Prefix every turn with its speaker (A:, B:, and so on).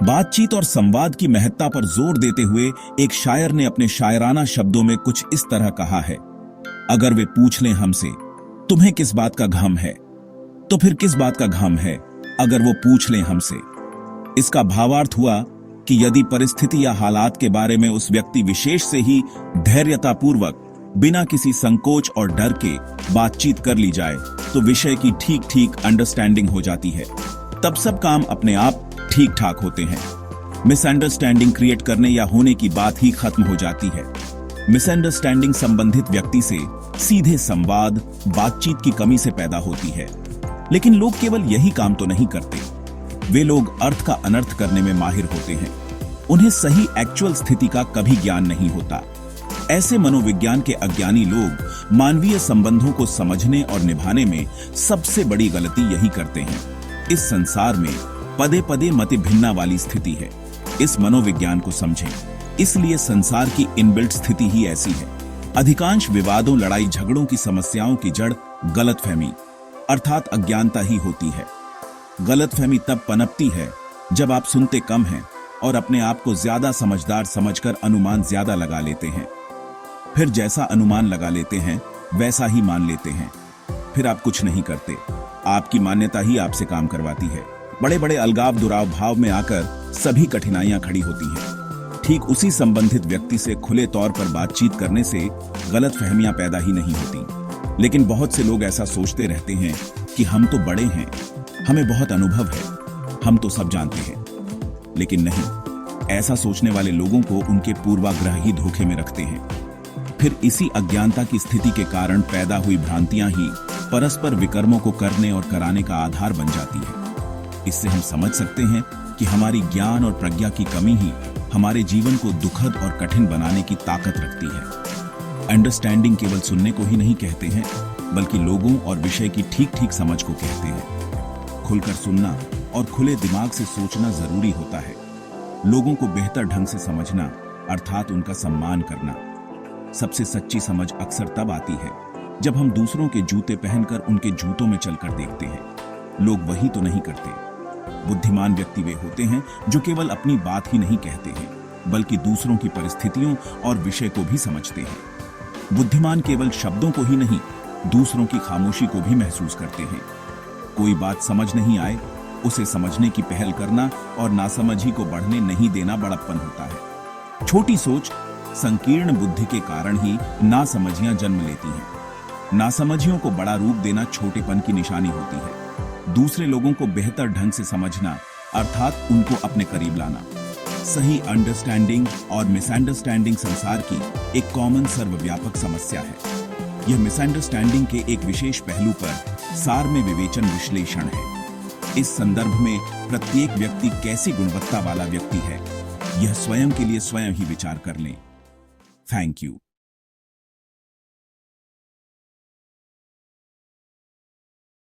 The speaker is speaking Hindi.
A: बातचीत और संवाद की महत्ता पर जोर देते हुए एक शायर ने अपने शायराना शब्दों में कुछ इस तरह कहा है, अगर वे पूछ लें हमसे तुम्हें किस बात का गम है, तो फिर किस बात का गम है अगर वो पूछ लें हमसे। इसका भावार्थ हुआ कि यदि परिस्थिति या हालात के बारे में उस व्यक्ति विशेष से ही धैर्यतापूर्वक बिना किसी संकोच और डर के बातचीत कर ली जाए तो विषय की ठीक ठीक अंडरस्टैंडिंग हो जाती है। तब सब काम अपने आप ठीक ठाक होते हैं। मिसअंडरस्टैंडिंग क्रिएट करने या होने की बात ही खत्म हो जाती है। मिसअंडरस्टैंडिंग संबंधित व्यक्ति से सीधे संवाद, बातचीत की कमी से पैदा होती है। लेकिन लोग केवल यही काम तो नहीं करते, वे लोग अर्थ का अनर्थ करने में माहिर होते हैं। उन्हें सही एक्चुअल स्थिति का कभी ज्ञान नहीं होता। ऐसे मनोविज्ञान के अज्ञानी लोग मानवीय संबंधों को समझने और निभाने में सबसे बड़ी गलती यही करते हैं। इस संसार में पदे पदे मति भिन्ना वाली स्थिति है। इस मनोविज्ञान को समझें। इसलिए संसार की इनबिल्ट स्थिति ही ऐसी है। अधिकांश विवादों, लड़ाई झगड़ों की समस्याओं की जड़ गलतफहमी अर्थात अज्ञानता ही होती है। गलतफहमी तब पनपती है जब आप सुनते कम हैं और अपने आप को ज्यादा समझदार समझकर अनुमान ज्यादा लगा लेते हैं। फिर जैसा अनुमान लगा लेते हैं वैसा ही मान लेते हैं। फिर आप कुछ नहीं करते, आपकी मान्यता ही आपसे काम करवाती है। बड़े बड़े अलगाव दुराव भाव में आकर सभी कठिनाइयां खड़ी होती हैं। ठीक उसी संबंधित व्यक्ति से खुले तौर पर बातचीत करने से गलतफहमियां पैदा ही नहीं होती। लेकिन बहुत से लोग ऐसा सोचते रहते हैं कि हम तो बड़े हैं, हमें बहुत अनुभव है, हम तो सब जानते हैं। लेकिन नहीं, ऐसा सोचने वाले लोगों को उनके पूर्वाग्रह ही धोखे में रखते हैं। फिर इसी अज्ञानता की स्थिति के कारण पैदा हुई भ्रांतियां ही परस्पर विकर्मों को करने और कराने का आधार बन जाती है। इससे हम समझ सकते हैं कि हमारी ज्ञान और प्रज्ञा की कमी ही हमारे जीवन को दुखद और कठिन बनाने की ताकत रखती है। अंडरस्टैंडिंग केवल सुनने को ही नहीं कहते हैं, बल्कि लोगों और विषय की ठीक ठीक समझ को कहते हैं। खुलकर सुनना और खुले दिमाग से सोचना जरूरी होता है। लोगों को बेहतर ढंग से समझना अर्थात उनका सम्मान करना। सबसे सच्ची समझ अक्सर तब आती है जब हम दूसरों के जूते पहनकर उनके जूतों में चलकर देखते हैं। लोग वही तो नहीं करते। बुद्धिमान व्यक्ति वे होते हैं जो केवल अपनी बात ही नहीं कहते हैं, बल्कि दूसरों की परिस्थितियों और विषय को भी समझते हैं। बुद्धिमान केवल शब्दों को ही नहीं, दूसरों की खामोशी को भी महसूस करते हैं। कोई बात समझ नहीं आए, उसे समझने की पहल करना और नासमझी को बढ़ने नहीं देना बड़प्पन होता है। छोटी सोच, संकीर्ण बुद्धि के कारण ही नासमझियां जन्म लेती हैं। नासमझियों को बड़ा रूप देना छोटेपन की निशानी होती है। दूसरे लोगों को बेहतर ढंग से समझना अर्थात उनको अपने करीब लाना। सही अंडरस्टैंडिंग और मिसअंडरस्टैंडिंग संसार की एक कॉमन सर्वव्यापक समस्या है। यह मिसअंडरस्टैंडिंग के एक विशेष पहलू पर सार में विवेचन विश्लेषण है। इस संदर्भ में प्रत्येक व्यक्ति कैसी गुणवत्ता वाला व्यक्ति है, यह स्वयं के लिए स्वयं ही विचार कर लें। Thank you.